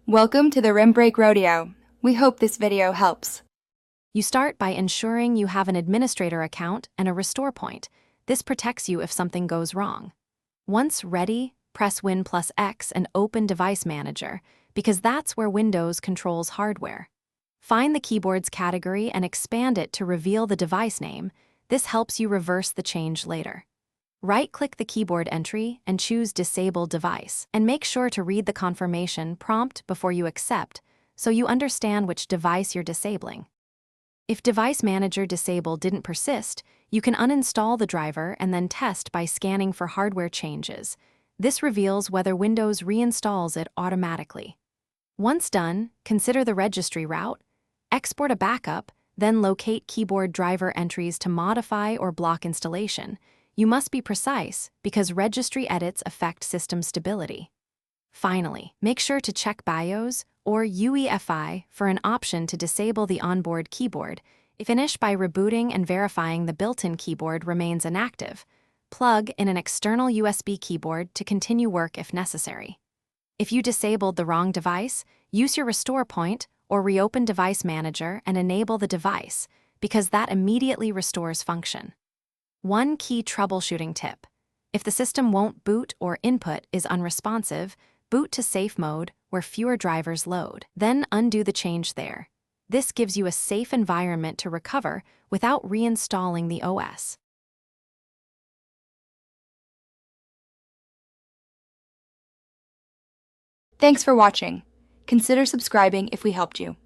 Welcome to the Rim Break Rodeo. We hope this video helps. You start by ensuring you have an administrator account and a restore point. This protects you if something goes wrong. Once ready, press Win plus X and open Device Manager, because that's where Windows controls hardware. Find the keyboard's category and expand it to reveal the device name. This helps you reverse the change later. Right-click the keyboard entry and choose Disable Device, and make sure to read the confirmation prompt before you accept so you understand which device you're disabling. If Device Manager Disable didn't persist, you can uninstall the driver and then test by scanning for hardware changes. This reveals whether Windows reinstalls it automatically. Once done, consider the registry route, export a backup, then locate keyboard driver entries to modify or block installation. You must be precise because registry edits affect system stability. Finally, make sure to check BIOS or UEFI for an option to disable the onboard keyboard. Finish by rebooting and verifying the built-in keyboard remains inactive. Plug in an external USB keyboard to continue work if necessary. If you disabled the wrong device, use your restore point or reopen Device Manager and enable the device, because that immediately restores function. One key troubleshooting tip: if the system won't boot or input is unresponsive, boot to safe mode where fewer drivers load. Then undo the change there. This gives you a safe environment to recover without reinstalling the OS. Thanks for watching. Consider subscribing if we helped you.